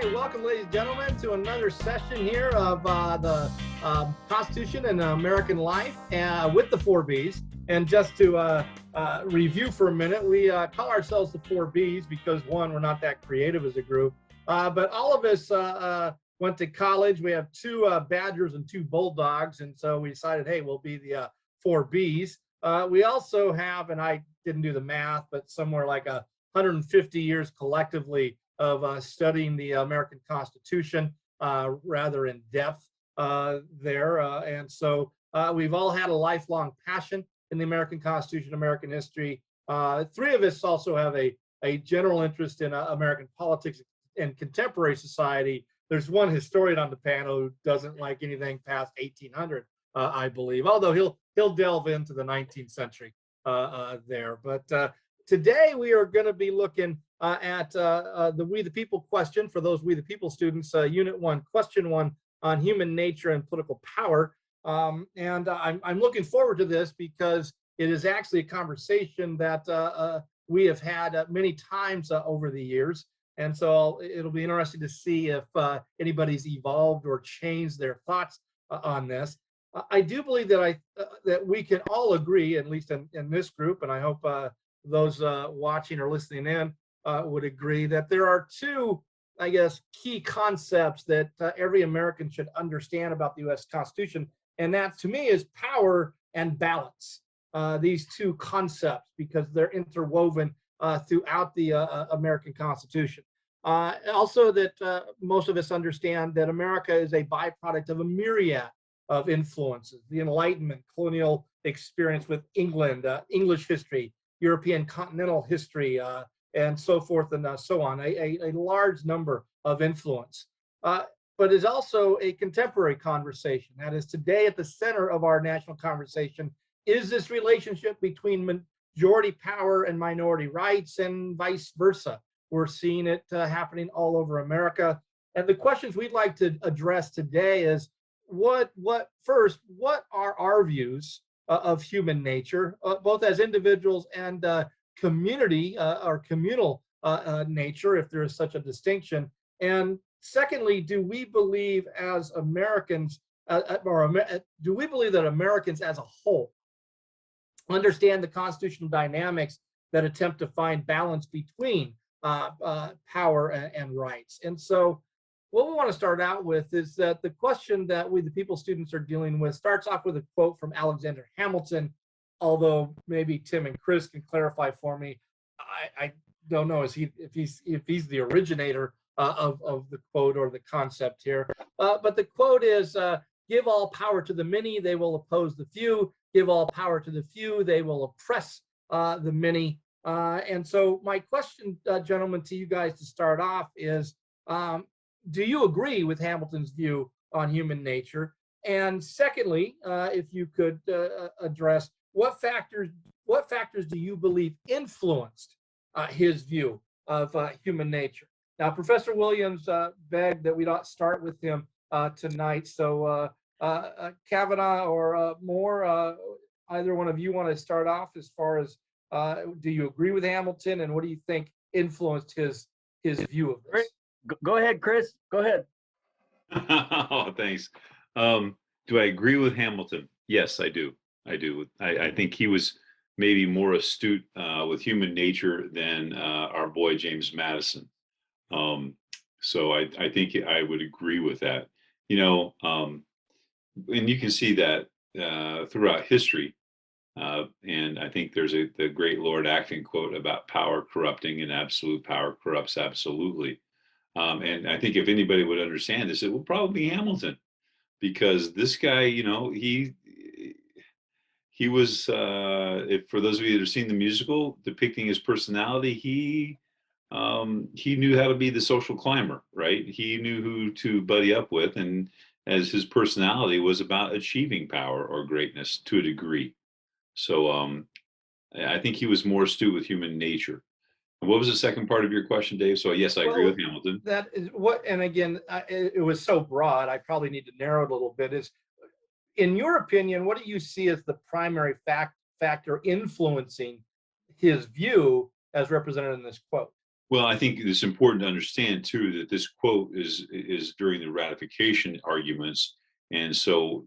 right, welcome, ladies and gentlemen, to another session here of the Constitution and American Life with the 4Bs. And just to review for a minute, we call ourselves the 4Bs because, one, we're not that creative as a group, but all of us went to college. We have two Badgers and two Bulldogs, and so we decided, hey, we'll be the 4Bs. We also have, and I didn't do the math, but somewhere like 150 years collectively of studying the American Constitution rather in depth there. And so we've all had a lifelong passion in the American Constitution, American history. Three of us also have a general interest in American politics and contemporary society. There's one historian on the panel who doesn't like anything past 1800, I believe, although he'll delve into the 19th century there. But today we are going to be looking at the We the People question for those We the People students, Unit 1, Question 1 on human nature and political power. And I'm looking forward to this because it is actually a conversation that we have had many times over the years. And so it'll be interesting to see if anybody's evolved or changed their thoughts on this. I do believe that that we can all agree, at least in this group, and I hope those watching or listening in would agree, that there are two, I guess, key concepts that every American should understand about the U.S. Constitution, and that, to me, is power and balance. These two concepts, because they're interwoven throughout the American Constitution. Also, that most of us understand that America is a byproduct of a myriad of influences: the Enlightenment, colonial experience with England, English history, European continental history, and so forth and so on, a large number of influence. But is also a contemporary conversation. That is, today at the center of our national conversation is this relationship between majority power and minority rights, and vice versa. We're seeing it happening all over America. And the questions we'd like to address today is, what are our views of human nature, both as individuals and community or communal nature, if there is such a distinction? And secondly, do we believe as Americans, do we believe that Americans as a whole understand the constitutional dynamics that attempt to find balance between power and rights? And so what we want to start out with is that the question that We the People students are dealing with starts off with a quote from Alexander Hamilton, although maybe Tim and Chris can clarify for me. I don't know if he's the originator of the quote or the concept here. But the quote is, give all power to the many, they will oppose the few. Give all power to the few, they will oppress the many. And so my question, gentlemen, to you guys to start off is, do you agree with Hamilton's view on human nature? And secondly, if you could address what factors do you believe influenced his view of human nature? Now, Professor Williams begged that we not start with him tonight. So Kavanaugh or Moore, either one of you want to start off as far as do you agree with Hamilton, and what do you think influenced his view of this? Go ahead, Chris. Go ahead. Oh, thanks. Do I agree with Hamilton? Yes, I do. I do. I think he was maybe more astute with human nature than our boy James Madison. So I think I would agree with that. And you can see that throughout history. And I think there's the great Lord Acton quote about power corrupting, and absolute power corrupts absolutely. And I think if anybody would understand this, it would probably be Hamilton, because this guy, he was, if for those of you that have seen the musical depicting his personality, he knew how to be the social climber, right? He knew who to buddy up with, and as his personality was about achieving power or greatness to a degree. So I think he was more astute with human nature. What was the second part of your question, Dave? So yes, I agree with Hamilton. That is what, and again, it was so broad, I probably need to narrow it a little bit. Is, in your opinion, what do you see as the primary factor influencing his view as represented in this quote? Well, I think it's important to understand too that this quote is during the ratification arguments, and so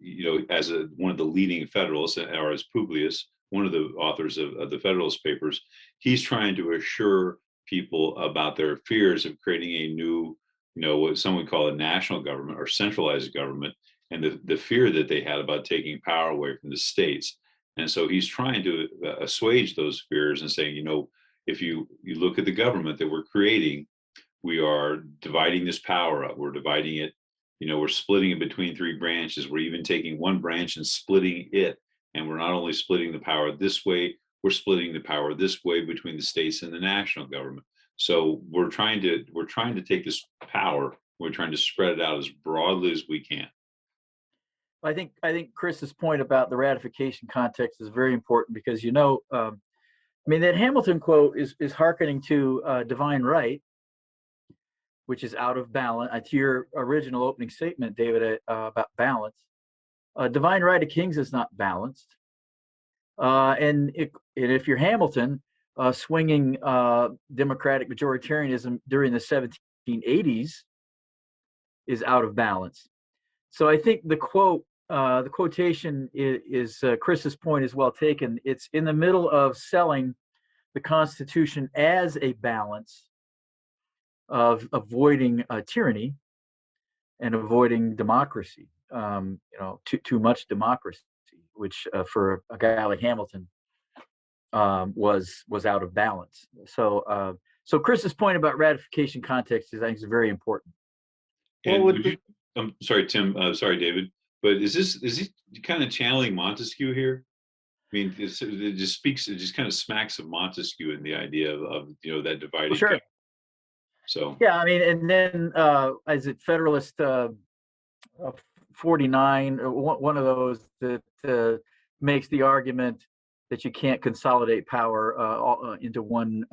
as one of the leading Federalists, or as Publius, one of the authors of the Federalist Papers, he's trying to assure people about their fears of creating a new, what some would call a national government or centralized government, and the fear that they had about taking power away from the states. And so he's trying to assuage those fears and saying, if you look at the government that we're creating, we are dividing this power up. We're dividing it, we're splitting it between three branches. We're even taking one branch and splitting it. And we're not only splitting the power this way, we're splitting the power this way between the states and the national government. So we're trying to take this power, we're trying to spread it out as broadly as we can. I think Chris's point about the ratification context is very important because that Hamilton quote is hearkening to divine right, which is out of balance. To your original opening statement, David, about balance, divine right of kings is not balanced. And if you're Hamilton, swinging democratic majoritarianism during the 1780s is out of balance. So I think the quotation is Chris's point is well taken. It's in the middle of selling the Constitution as a balance of avoiding tyranny and avoiding democracy. Too much democracy, which for a guy like Hamilton was out of balance. So Chris's point about ratification context I think is very important. And I'm sorry, Tim. Sorry, David. But is he kind of channeling Montesquieu here? I mean, it just kind of smacks of Montesquieu in the idea of that divided. Well, sure. So yeah, and then is it Federalist 49? One of those that makes the argument that you can't consolidate power into one.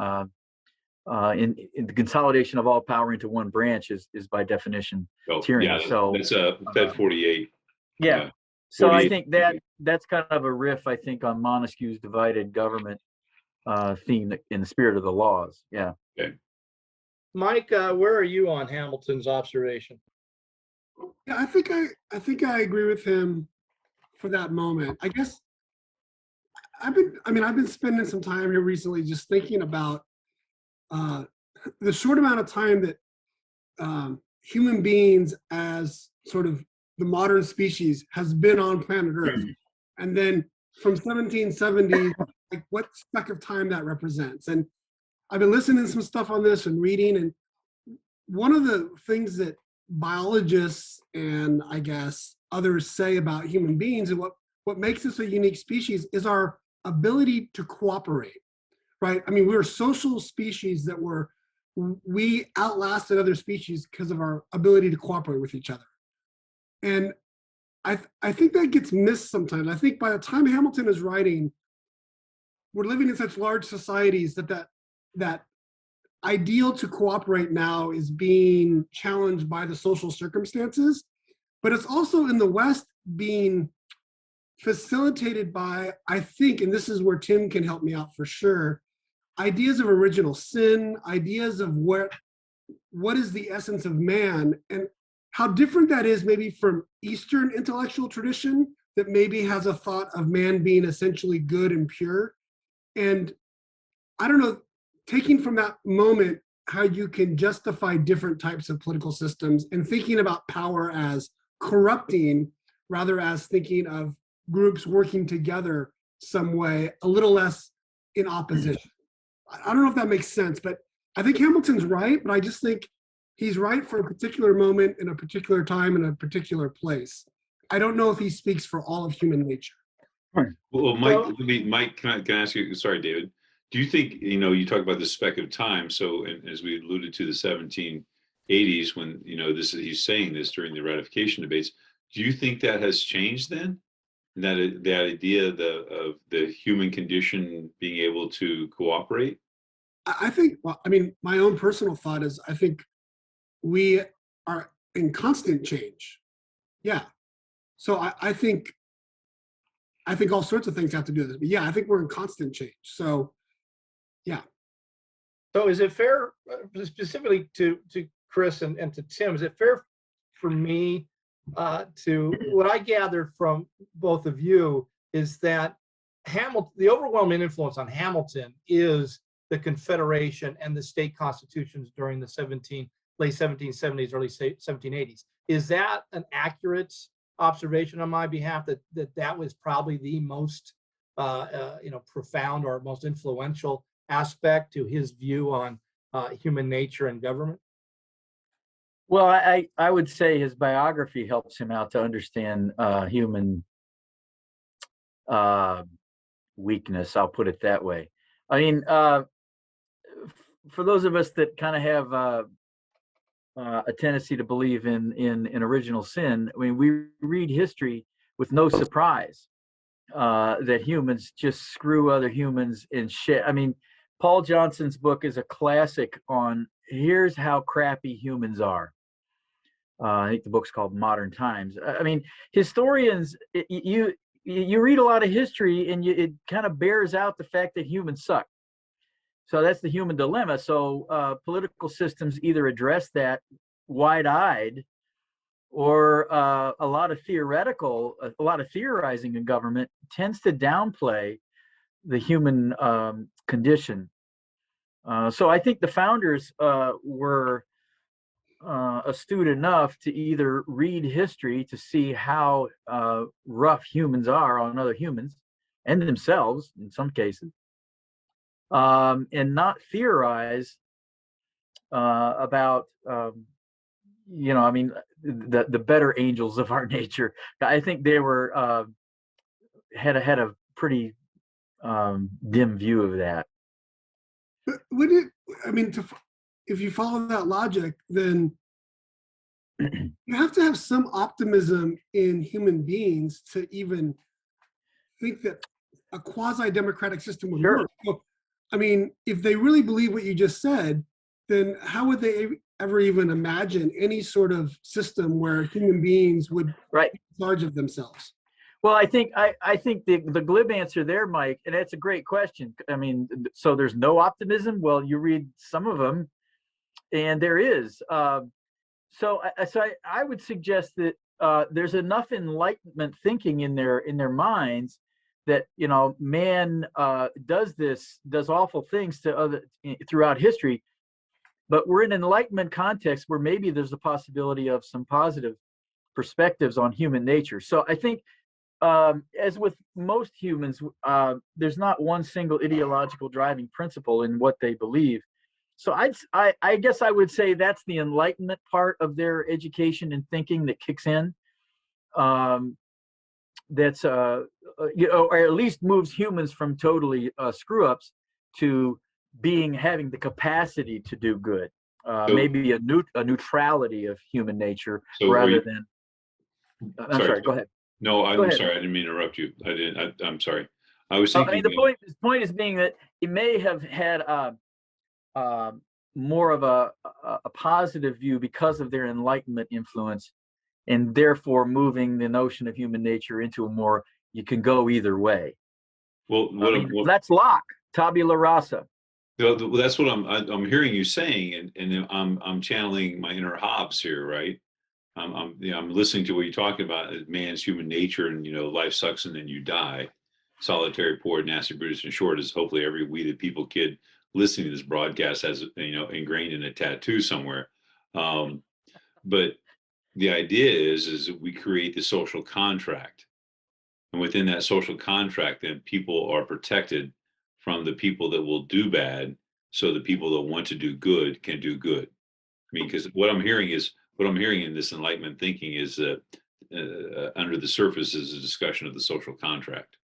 In the consolidation of all power into one branch is by definition tyranny. Yeah, that's Fed 48. Yeah. So I think that's kind of a riff, I think, on Montesquieu's divided government theme in the spirit of the laws. Yeah. Okay. Mike, where are you on Hamilton's observation? Yeah, I think I agree with him for that moment. I guess I've been spending some time here recently just thinking about the short amount of time that human beings as sort of the modern species has been on planet Earth. And then from 1770, like what speck of time that represents. And I've been listening to some stuff on this and reading, and one of the things that biologists and I guess others say about human beings and what makes us a unique species is our ability to cooperate, right? I mean, we're a social species that we outlasted other species because of our ability to cooperate with each other. And I think that gets missed sometimes. I think by the time Hamilton is writing, we're living in such large societies that ideal to cooperate now is being challenged by the social circumstances, but it's also in the West being facilitated by, I think, and this is where Tim can help me out for sure, ideas of original sin, ideas of what is the essence of man, and how different that is maybe from Eastern intellectual tradition that maybe has a thought of man being essentially good and pure. And I don't know, taking from that moment how you can justify different types of political systems and thinking about power as corrupting rather as thinking of groups working together some way, a little less in opposition. I don't know if that makes sense, but I think Hamilton's right, but I just think he's right for a particular moment in a particular time in a particular place. I don't know if he speaks for all of human nature. Well, Mike, can I ask you? Sorry, David. Do you think you talk about the speck of time? So, as we alluded to, the 1780s, when he's saying this during the ratification debates. Do you think that has changed then? That idea of the human condition being able to cooperate? I think. Well, I mean, my own personal thought is I think we are in constant change. Yeah. So I think all sorts of things have to do with this. But yeah, I think we're in constant change. So yeah. So is it fair, specifically to Chris and to Tim, is it fair for me to, what I gathered from both of you is that Hamilton, the overwhelming influence on Hamilton is the Confederation and the state constitutions during the late 1770s, early 1780s. Is that an accurate observation on my behalf, that was probably the most profound or most influential aspect to his view on human nature and government? Well, I would say his biography helps him out to understand human weakness. I'll put it that way. I mean, for those of us that kind of have a tendency to believe in original sin, I mean, we read history with no surprise that humans just screw other humans in shit. I mean, Paul Johnson's book is a classic on here's how crappy humans are. I think the book's called Modern Times. I mean, historians, you read a lot of history and it kind of bears out the fact that humans suck. So that's the human dilemma. So political systems either address that wide-eyed, or a lot of theorizing in government tends to downplay the human condition. So I think the founders were astute enough to either read history to see how rough humans are on other humans and themselves in some cases, and not theorize about I mean, the better angels of our nature. I think they were had a pretty dim view of that. But would it? I mean, if you follow that logic, then you have to have some optimism in human beings to even think that a quasi-democratic system would work. So, I mean, if they really believe what you just said, then how would they ever even imagine any sort of system where human beings would be in charge of themselves? Well, I think the glib answer there, Mike, and that's a great question. I mean, so there's no optimism. Well, you read some of them, and there is. So I would suggest that there's enough Enlightenment thinking in their minds that man does awful things to other throughout history, but we're in an Enlightenment context where maybe there's a possibility of some positive perspectives on human nature. So I think, as with most humans, there's not one single ideological driving principle in what they believe. So I guess I would say that's the Enlightenment part of their education and thinking that kicks in. That's or at least moves humans from totally screw ups to having the capacity to do good. Maybe a neutrality of human nature rather than. I'm sorry. Go ahead. No, I'm sorry. I didn't mean to interrupt you. I'm sorry. I was thinking. I mean, the point is being that it may have had more of a positive view because of their Enlightenment influence, and therefore moving the notion of human nature into a more you can go either way. Well, that's Locke, tabula rasa. Well, that's what I'm hearing you saying, and I'm channeling my inner Hobbes here, right? I'm listening to what you're talking about, man's human nature, and life sucks and then you die. Solitary, poor, nasty, Brutish, and short, is hopefully every We the People kid listening to this broadcast has ingrained in a tattoo somewhere. But the idea is that we create the social contract, and within that social contract, then people are protected from the people that will do bad, so the people that want to do good can do good. I mean, because what I'm hearing in this Enlightenment thinking is that under the surface is a discussion of the social contract.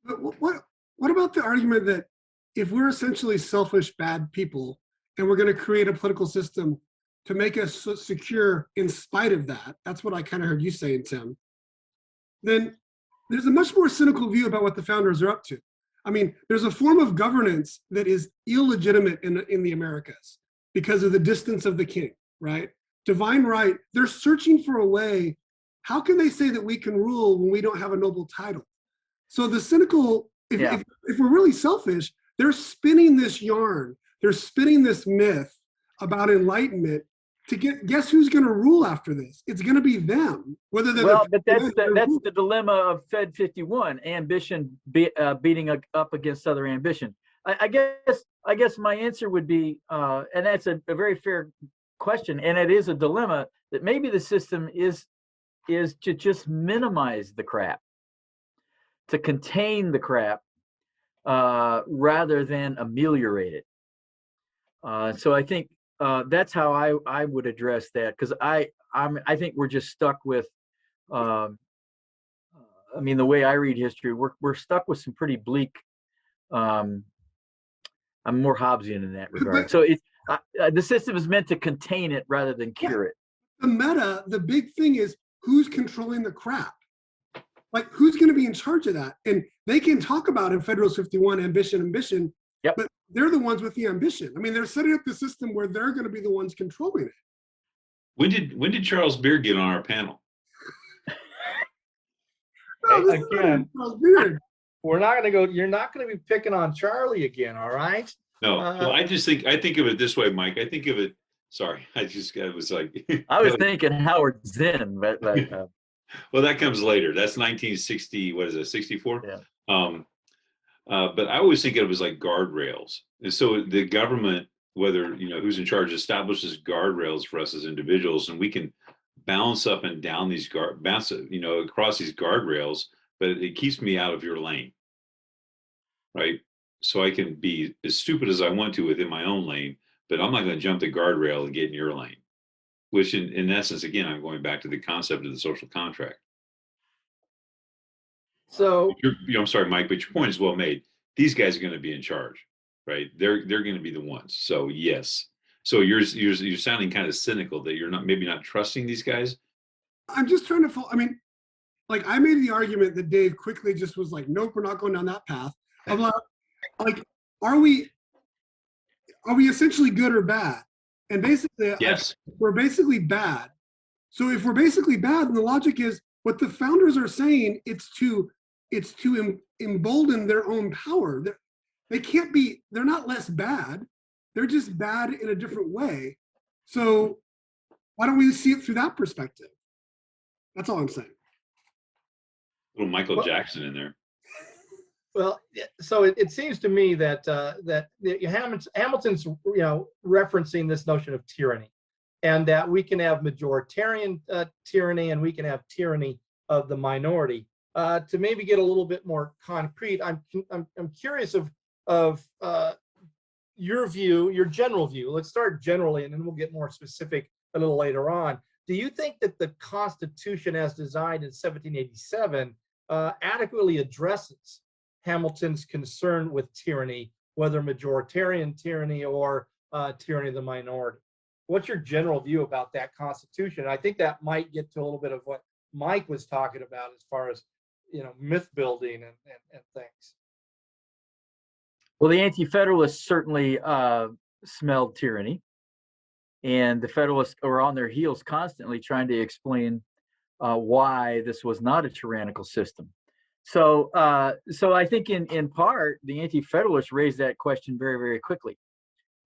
What about the argument that if we're essentially selfish, bad people, and we're going to create a political system to make us secure in spite of that, that's what I kind of heard you saying, Tim, then there's a much more cynical view about what the founders are up to. I mean, there's a form of governance that is illegitimate in the Americas because of the distance of the king, right? Divine right, they're searching for a way. How can they say that we can rule when we don't have a noble title? So the cynical, if we're really selfish, they're spinning this yarn they're spinning this myth about enlightenment to guess who's going to rule after this? It's going to be them. Whether they're but that's the dilemma of Fed 51, ambition beating up against other ambition. I guess my answer would be, and that's a very fair question, and it is a dilemma, that maybe the system is to just minimize the crap, to contain the crap, rather than ameliorate it. So I think that's how I would address that, because I think we're just stuck with, I mean, the way I read history, we're stuck with some pretty bleak. I'm more Hobbesian in that regard. So the system is meant to contain it rather than cure it. The big thing is who's controlling the crap. Like, who's going to be in charge of that? And they can talk about in Federalist 51 ambition, yep. But they're the ones with the ambition. I mean, they're setting up the system where they're going to be the ones controlling it. When did Charles Beard get on our panel? Again, we're not going to go. You're not going to be picking on Charlie again, all right? No, well, I think of it this way, Mike. I think of it. Sorry, I was like. I was thinking Howard Zinn, but well, that comes later. That's 1960. What is it? 64. Yeah. But I always think it was like guardrails, and so the government, whether who's in charge, establishes guardrails for us as individuals, and we can bounce up and down these across these guardrails, but it keeps me out of your lane, right? So I can be as stupid as I want to within my own lane, but I'm not going to jump the guardrail and get in your lane. Which, in essence, again, I'm going back to the concept of the social contract. So, I'm sorry, Mike, but your point is well made. These guys are going to be in charge, right? They're going to be the ones. So yes. So you're sounding kind of cynical that you're maybe not trusting these guys. I'm just trying to. I mean, like, I made the argument that Dave quickly just was like, nope, we're not going down that path. I'm like, are we essentially good or bad? And basically, yes, we're basically bad. So if we're basically bad, then the logic is what the founders are saying. It's to embolden their own power. They can't be. They're not less bad. They're just bad in a different way. So why don't we see it through that perspective? That's all I'm saying. Little Michael Jackson in there. Well, so it seems to me that Hamilton's referencing this notion of tyranny, and that we can have majoritarian tyranny and we can have tyranny of the minority. To maybe get a little bit more concrete, I'm curious of your view, your general view. Let's start generally, and then we'll get more specific a little later on. Do you think that the Constitution, as designed in 1787, adequately addresses Hamilton's concern with tyranny, whether majoritarian tyranny or tyranny of the minority? What's your general view about that Constitution? I think that might get to a little bit of what Mike was talking about as far as myth building and things. Well, the Anti-Federalists certainly smelled tyranny, and the Federalists were on their heels constantly trying to explain why this was not a tyrannical system. So I think in part, the Anti-Federalists raised that question very, very quickly.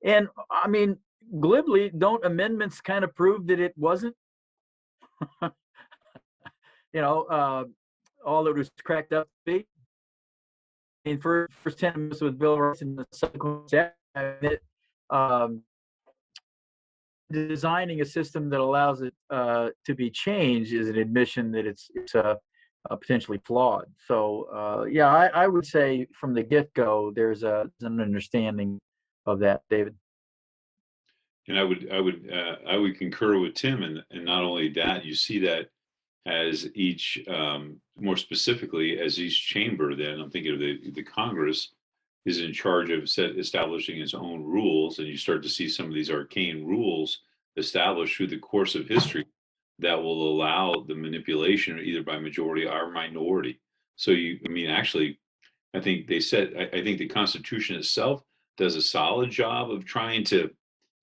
And I mean, glibly, don't amendments kind of prove that it wasn't? All that was cracked up to be. In first 10 amendments with Bill of Rights and the subsequent designing a system that allows it to be changed is an admission that it's potentially flawed. So I would say from the get-go there's an understanding of that, David. And I would concur with Tim, and not only that, you see that as each more specifically as each chamber, then I'm thinking of the Congress, is in charge of establishing its own rules, and you start to see some of these arcane rules established through the course of history that will allow the manipulation either by majority or minority. So actually, I think I think the Constitution itself does a solid job of trying to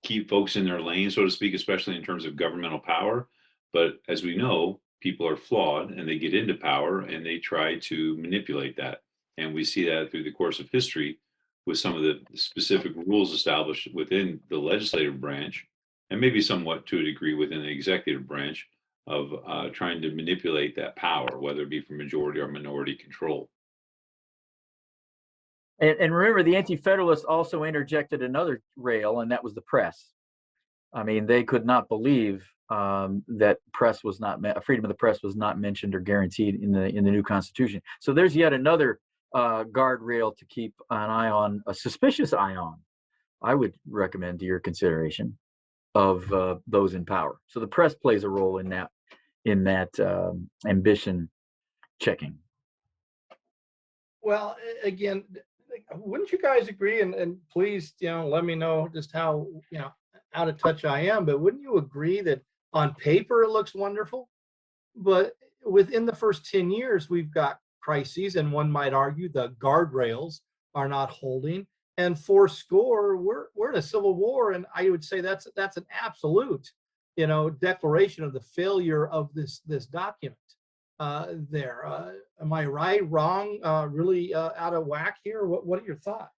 keep folks in their lane, so to speak, especially in terms of governmental power. But as we know, people are flawed and they get into power and they try to manipulate that. And we see that through the course of history with some of the specific rules established within the legislative branch, and maybe somewhat to a degree within the executive branch, of trying to manipulate that power, whether it be for majority or minority control. And remember, the Anti-Federalists also interjected another rail, and that was the press. I mean, they could not believe that press was not freedom of the press was not mentioned or guaranteed in the new Constitution. So there's yet another guardrail to keep an eye on, a suspicious eye on. I would recommend to your consideration of those in power. So the press plays a role in that ambition checking. Well, again, wouldn't you guys agree? And please, let me know just how out of touch I am. But wouldn't you agree that on paper it looks wonderful, but within the first 10 years we've got crises, and one might argue the guardrails are not holding. And fourscore, we're in a civil war, and I would say that's an absolute, declaration of the failure of this document. There, am I right, wrong, really out of whack here? What are your thoughts?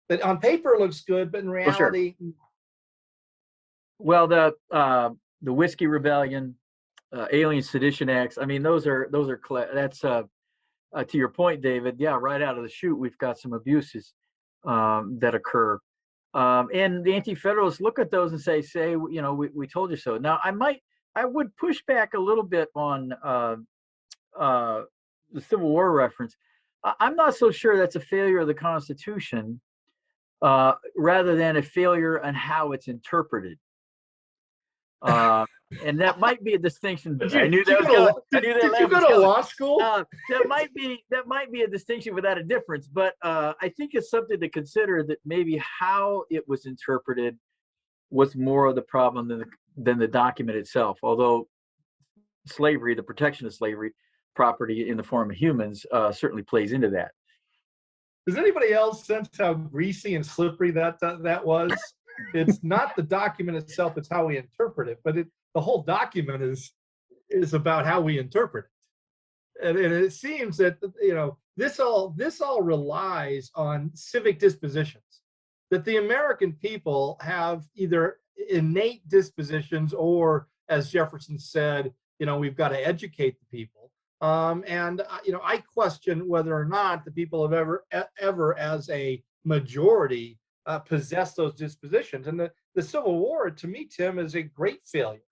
That on paper it looks good, but in reality, well, the Whiskey Rebellion, Alien Sedition Acts. I mean, those are that's to your point, David. Yeah, right out of the chute, we've got some abuses that occur, and the Anti-Federalists look at those and say, we told you so. Now, I would push back a little bit on the Civil War reference. I'm not so sure that's a failure of the Constitution, rather than a failure on how it's interpreted. And that might be a distinction. I knew that. Did you go to law school? That might be a distinction without a difference. But I think it's something to consider, that maybe how it was interpreted was more of the problem than the document itself. Although slavery, the protection of slavery, property in the form of humans, certainly plays into that. Does anybody else sense how greasy and slippery that was? It's not the document itself; it's how we interpret it. But the whole document is about how we interpret it, and it seems that this all relies on civic dispositions. That the American people have either innate dispositions, or, as Jefferson said, we've got to educate the people. And I question whether or not the people have ever as a majority possessed those dispositions. And the Civil War, to me, Tim, is a great failure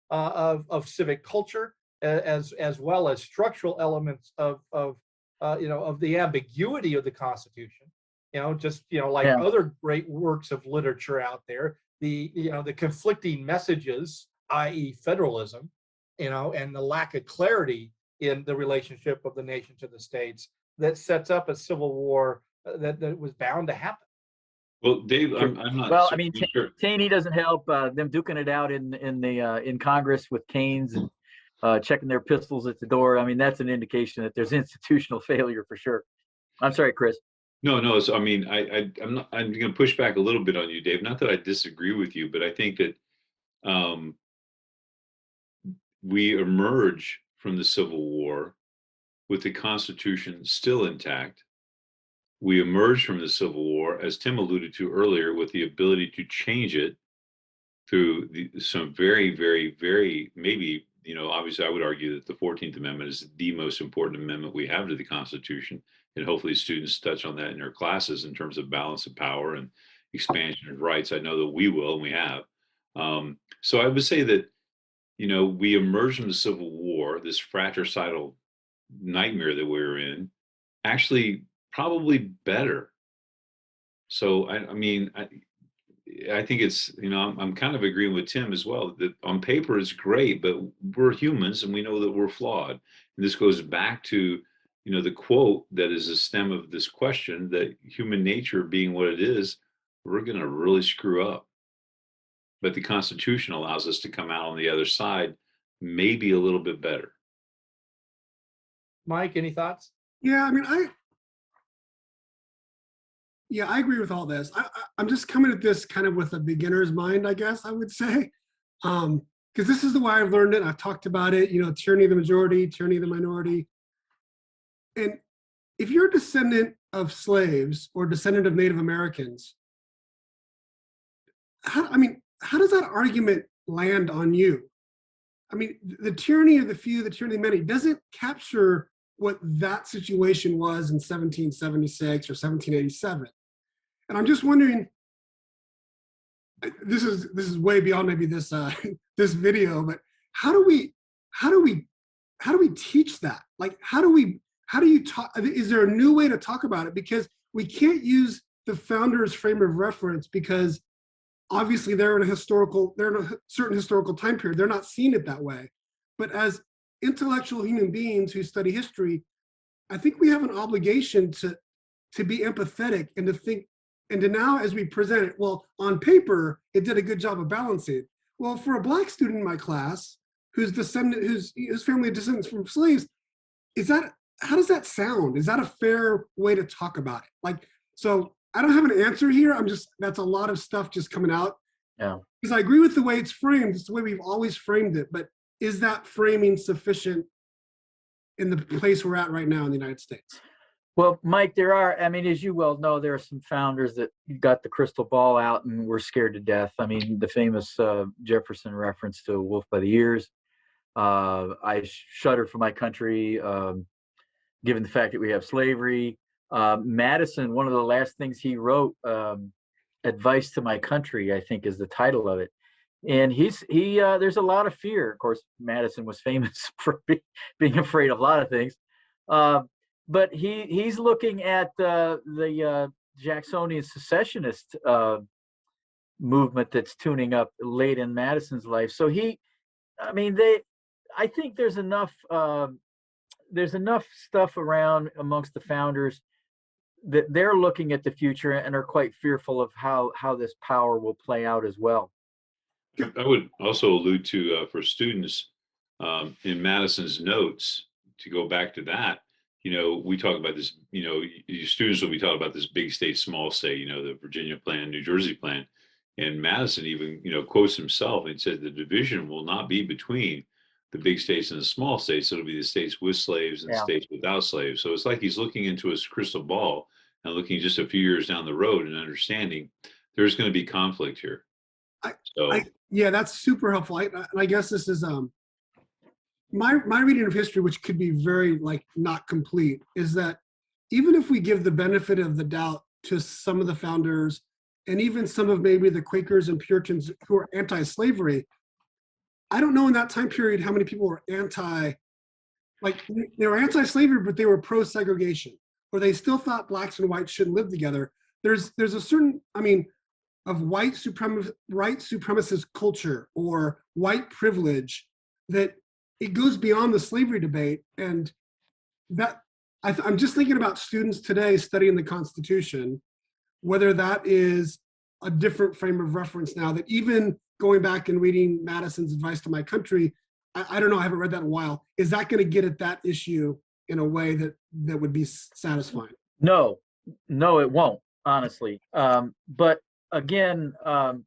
of civic culture, as well as structural elements of the ambiguity of the Constitution. Like other great works of literature out there, the conflicting messages, i.e., federalism, and the lack of clarity in the relationship of the nation to the states, that sets up a civil war that was bound to happen. Well, Dave, I'm not. Well, I mean, Taney doesn't help. Them duking it out in Congress with canes and checking their pistols at the door. I mean, that's an indication that there's institutional failure for sure. I'm sorry, Chris. No. So I mean, I'm not. I'm going to push back a little bit on you, Dave. Not that I disagree with you, but I think that we emerge from the Civil War with the Constitution still intact. We emerge from the Civil War, as Tim alluded to earlier, with the ability to change it through some very, very, very, maybe, obviously I would argue that the 14th Amendment is the most important amendment we have to the Constitution. And hopefully students touch on that in their classes in terms of balance of power and expansion of rights. I know that we will, and we have. So I would say that, we emerged from the Civil War, this fratricidal nightmare that we were in, actually probably better. So I think it's, I'm kind of agreeing with Tim as well, that on paper it's great, but we're humans and we know that we're flawed. And this goes back to, the quote that is the stem of this question, that human nature being what it is, we're going to really screw up. But the Constitution allows us to come out on the other side, maybe a little bit better. Mike, any thoughts? Yeah, I mean, I agree with all this. I'm just coming at this kind of with a beginner's mind, I guess I would say, because this is the way I've learned it. I've talked about it, tyranny of the majority, tyranny of the minority. And if you're a descendant of slaves or descendant of Native Americans, how does that argument land on you? I mean, the tyranny of the few, the tyranny of the many doesn't capture what that situation was in 1776 or 1787. And I'm just wondering, this is way beyond maybe this this video, but how do we teach that? Like, how do you talk? Is there a new way to talk about it? Because we can't use the founders' frame of reference, because obviously they're in a certain historical time period. They're not seeing it that way. But as intellectual human beings who study history, I think we have an obligation to be empathetic and to think, and to now, as we present it, well, on paper, it did a good job of balancing it. Well, for a Black student in my class whose family descends from slaves, how does that sound? Is that a fair way to talk about it? Like, so I don't have an answer here. That's a lot of stuff just coming out. Yeah. Because I agree with the way it's framed. It's the way we've always framed it. But is that framing sufficient in the place we're at right now in the United States? Well, Mike, as you well know, there are some founders that got the crystal ball out and were scared to death. I mean, the famous Jefferson reference to wolf by the ears. I shudder for my country, given the fact that we have slavery. Madison, one of the last things he wrote, Advice to My Country, I think is the title of it. And there's a lot of fear. Of course, Madison was famous for being afraid of a lot of things. But he's looking at the Jacksonian secessionist movement that's tuning up late in Madison's life. So I think there's enough stuff around amongst the founders that they're looking at the future and are quite fearful of how this power will play out as well. I would also allude to for students in Madison's notes, to go back to that. We talk about this, students will be talking about this big state, small state, the Virginia plan, New Jersey plan. And Madison even, quotes himself and said the division will not be between the big states and the small states. It'll be the states with slaves and states without slaves. So it's like he's looking into his crystal ball and looking just a few years down the road and understanding there's going to be conflict here. Yeah, that's super helpful. I guess this is my reading of history, which could be very not complete, is that even if we give the benefit of the doubt to some of the founders and even some of maybe the Quakers and Puritans who are anti-slavery, I don't know in that time period how many people were they were anti-slavery, but they were pro-segregation, or they still thought blacks and whites shouldn't live together. There's a certain, of white supremacist culture or white privilege that it goes beyond the slavery debate. And that I'm just thinking about students today studying the Constitution, whether that is a different frame of reference now, that even going back and reading Madison's Advice to My Country, I don't know, I haven't read that in a while. Is that going to get at that issue in a way that would be satisfying? No, it won't, honestly. But again, I'm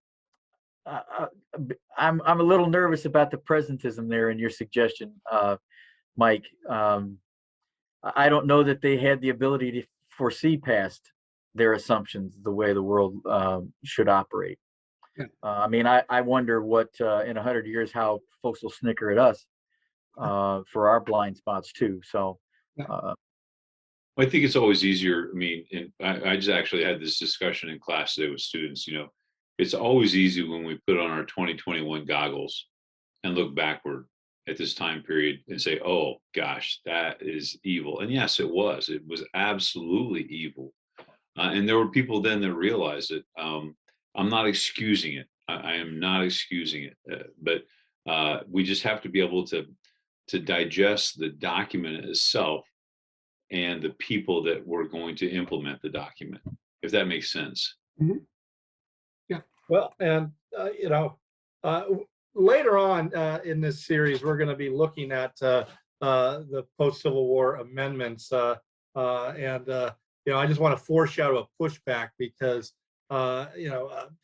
a little nervous about the presentism there in your suggestion, Mike. I don't know that they had the ability to foresee past their assumptions, the way the world should operate. Yeah. I wonder what in 100 years how folks will snicker at us for our blind spots too. So. I think it's always easier. And I just actually had this discussion in class today with students. It's always easy when we put on our 2021 goggles and look backward at this time period and say, oh gosh, that is evil. And yes, it was absolutely evil. And there were people then that realized it. I'm not excusing it. I am not excusing it. But we just have to be able to digest the document itself and the people that were going to implement the document, if that makes sense. Mm-hmm. Yeah. Well, and later on in this series, we're going to be looking at the post-Civil War amendments, and I just want to foreshadow a pushback because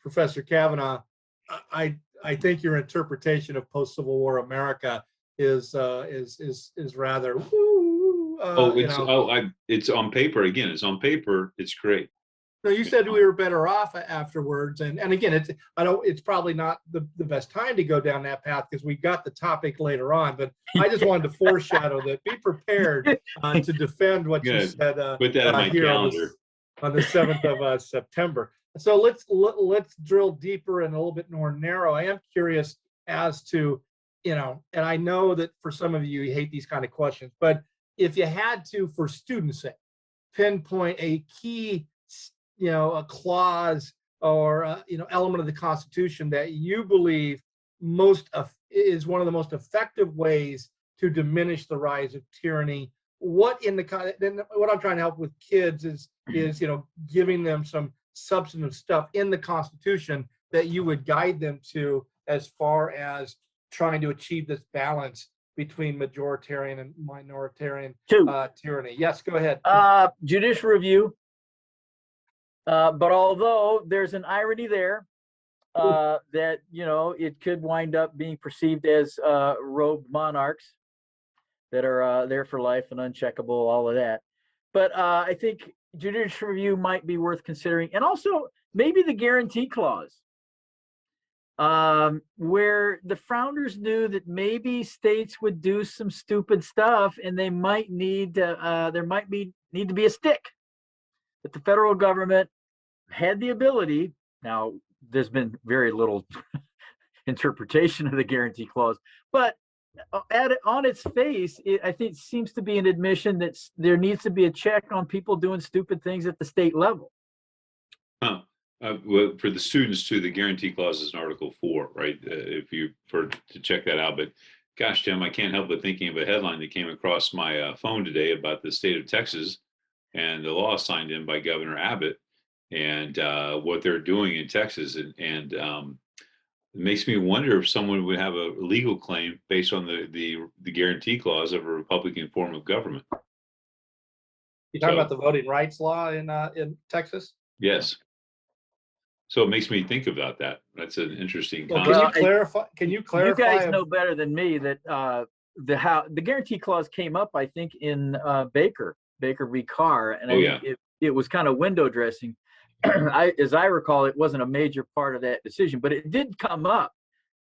Professor Kavanaugh, I think your interpretation of post-Civil War America is rather you know, it's on paper again. It's on paper. It's great. so you said we were better off afterwards, and again, it's probably not the best time to go down that path because we got the topic later on. But I just wanted to foreshadow that. Be prepared to defend what you said Put that in my here calendar. on the 7th of September. So let's drill deeper and a little bit more narrow. I am curious as to, you know, and I know that for some of you, you hate these kind of questions, but if you had to, for students' sake, pinpoint a key, you know, a clause or you know, element of the Constitution that you believe is one of the most effective ways to diminish the rise of tyranny. What I'm trying to help with kids is you know, giving them some substantive stuff in the Constitution that you would guide them to as far as trying to achieve this balance between majoritarian and minoritarian tyranny. Yes, go ahead. Judicial review. But although there's an irony there, that, you know, it could wind up being perceived as robed monarchs that are there for life and uncheckable, all of that. But I think judicial review might be worth considering. And also maybe the guarantee clause, where the founders knew that maybe states would do some stupid stuff and they might need to, need to be a stick. That the federal government had the ability. Now, there's been very little interpretation of the guarantee clause, but on its face, I think seems to be an admission that there needs to be a check on people doing stupid things at the state level. Well, for the students too, the guarantee clause is in Article 4, right? If you to check that out, but gosh, Tim, I can't help but thinking of a headline that came across my phone today about the state of Texas and the law signed in by Governor Abbott and what they're doing in Texas. And it makes me wonder if someone would have a legal claim based on the guarantee clause of a Republican form of government. You talking about the voting rights law in Texas? Yes. So it makes me think about that. That's an interesting concept. Can you clarify? You guys know better than me that the guarantee clause came up, I think, in Baker v. Carr, and I think it was kind of window dressing. As I recall, it wasn't a major part of that decision, but it did come up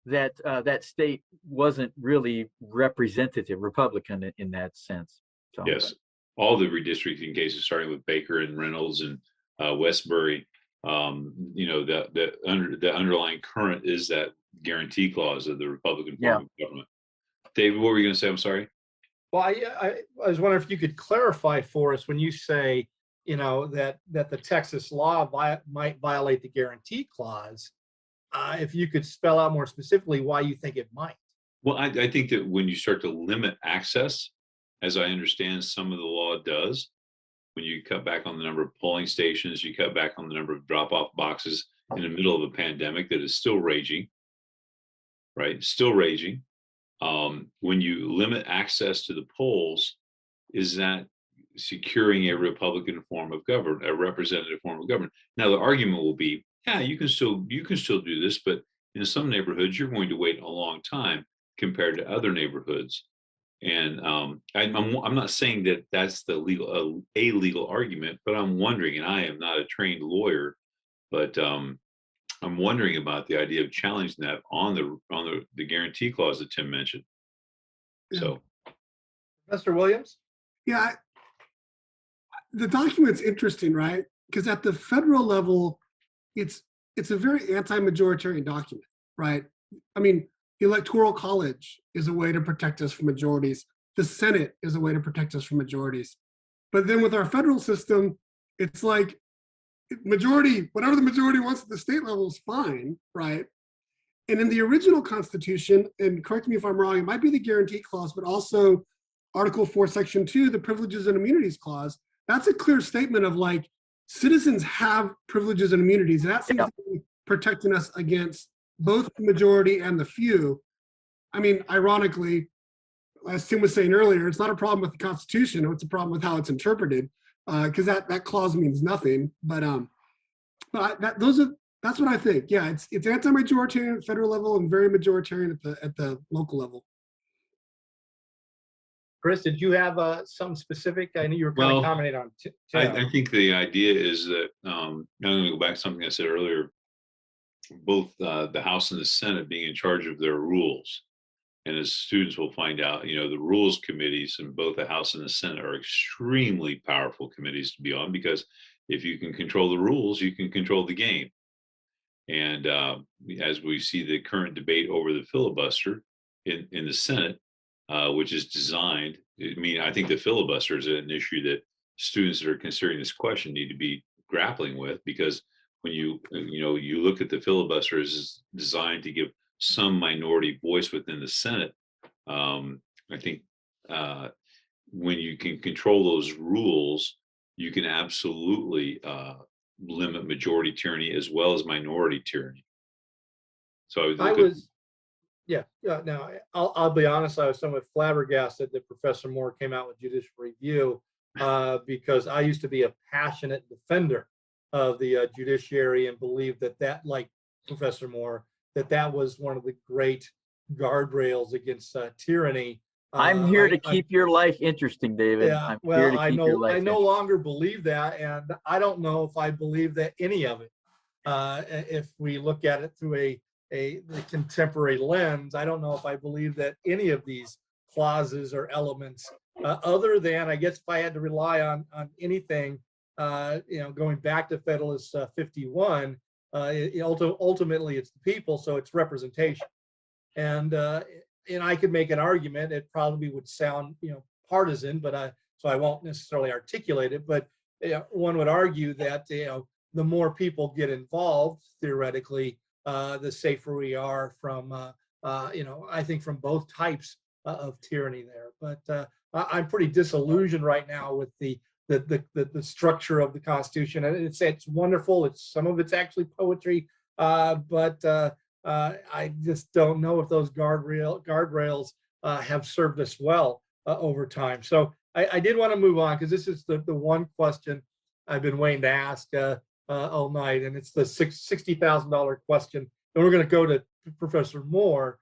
that that state wasn't really representative Republican in that sense. So, yes, all the redistricting cases, starting with Baker and Reynolds and Westbury, you know, the underlying current is that guarantee clause of the Republican form of government. David, what were you going to say? I'm sorry. Well, I was wondering if you could clarify for us when you say, you know, that the Texas law might violate the guarantee clause. If you could spell out more specifically why you think it might. Well, I think that when you start to limit access, as I understand some of the law does, when you cut back on the number of polling stations, you cut back on the number of drop-off boxes in the middle of a pandemic that is still raging, right? Still raging. When you limit access to the polls, is that securing a Republican form of government, a representative form of government? Now, the argument will be, yeah, you can still do this, but in some neighborhoods, you're going to wait a long time compared to other neighborhoods. And I'm not saying that that's the legal argument, but I'm wondering, and I am not a trained lawyer, but I'm wondering about the idea of challenging that on the guarantee clause that Tim mentioned. Yeah. So, Mr. Williams? Yeah, the document's interesting, right? Because at the federal level, it's a very anti-majoritarian document, right? I mean, the Electoral College is a way to protect us from majorities. The Senate is a way to protect us from majorities. But then with our federal system, it's like majority, whatever the majority wants at the state level is fine, right? And in the original Constitution, and correct me if I'm wrong, it might be the guarantee clause, but also Article 4, Section 2, the Privileges and Immunities Clause, that's a clear statement of like, citizens have privileges and immunities, and that seems to be protecting us against both the majority and the few. I mean, ironically, as Tim was saying earlier, it's not a problem with the Constitution, it's a problem with how it's interpreted, because that clause means nothing. But that's what I think. Yeah, it's anti-majoritarian at the federal level and very majoritarian at the local level. Chris, did you have some specific? I know you were kind of Well, commenting on. I think the idea is that I'm going to go back to something I said earlier. Both the House and the Senate being in charge of their rules, and as students will find out, the rules committees in both the House and the Senate are extremely powerful committees to be on, because if you can control the rules, you can control the game. And as we see the current debate over the filibuster in the Senate, which is designed, I think the filibuster is an issue that students that are considering this question need to be grappling with, because when you look at the filibuster as designed to give some minority voice within the Senate, I think when you can control those rules, you can absolutely limit majority tyranny as well as minority tyranny. So Now, I'll be honest. I was somewhat flabbergasted that Professor Moore came out with judicial review, because I used to be a passionate defender of the judiciary and believed that, like Professor Moore, that was one of the great guardrails against tyranny. I'm here to keep your life interesting, David. Yeah, I'm well, here to I keep your know life I no interesting. longer believe that, and I don't know if I believe that any of it. If we look at it through the contemporary lens, I don't know if I believe that any of these clauses or elements, other than, I guess, if I had to rely on anything, going back to Federalist 51, ultimately it's the people, so it's representation. And I could make an argument. It probably would sound partisan, but so I won't necessarily articulate it. But one would argue that the more people get involved, theoretically, the safer we are from I think from both types of tyranny there. But I'm pretty disillusioned right now with the structure of the Constitution. And it's wonderful. Some of it's actually poetry, but I just don't know if those guardrails have served us well over time. So I did want to move on, because this is the one question I've been waiting to ask all night, and it's the $60,000 question. And we're going to go to Professor Moore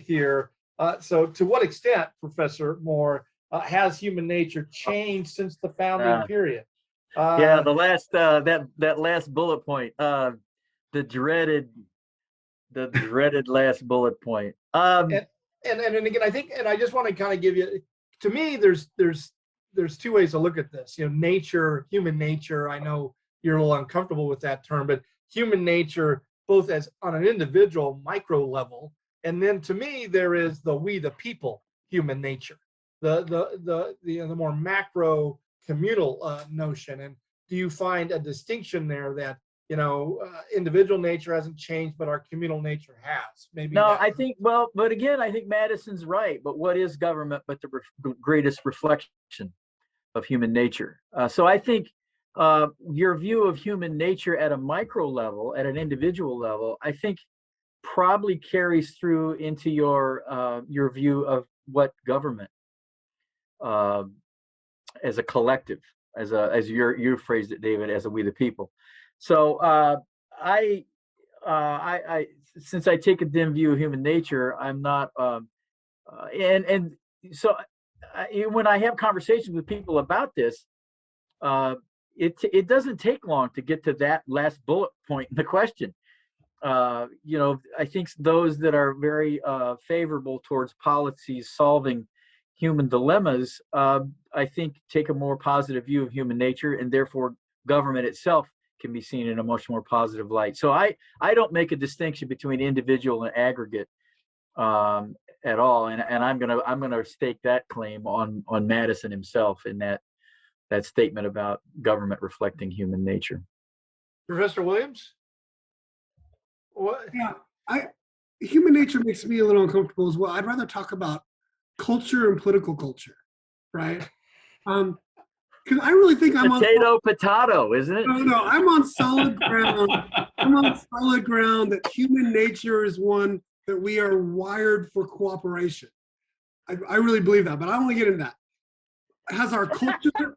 here. So to what extent, Professor Moore, has human nature changed since the founding period? Yeah, the last that last bullet point, the dreaded last bullet point. And again, I think, and I just want to kind of give you, to me, there's two ways to look at this. Nature, human nature. I know you're a little uncomfortable with that term, but human nature, both as on an individual micro level, and then to me, there is we the people human nature, the more macro communal notion. And do you find a distinction there that individual nature hasn't changed, but our communal nature has? Maybe. No, I think, but again, I think Madison's right. But what is government but the greatest reflection of human nature? So I think your view of human nature at a micro level, at an individual level, I think probably carries through into your view of what government as a collective, as you phrased it, David, as a we the people. So I since I take a dim view of human nature, I'm not and so when I have conversations with people about this, it doesn't take long to get to that last bullet point in the question. I think those that are very favorable towards policies solving human dilemmas, I think, take a more positive view of human nature, and therefore government itself can be seen in a much more positive light. So I don't make a distinction between individual and aggregate at all, and I'm gonna stake that claim on Madison himself in that statement about government reflecting human nature. Professor Williams? What? Yeah, human nature makes me a little uncomfortable as well. I'd rather talk about culture and political culture, right? Because I really think I'm potato, isn't it? No, I'm on solid ground. I'm on solid ground that human nature is one that we are wired for cooperation. I really believe that, but I don't want to get into that. Has our culture,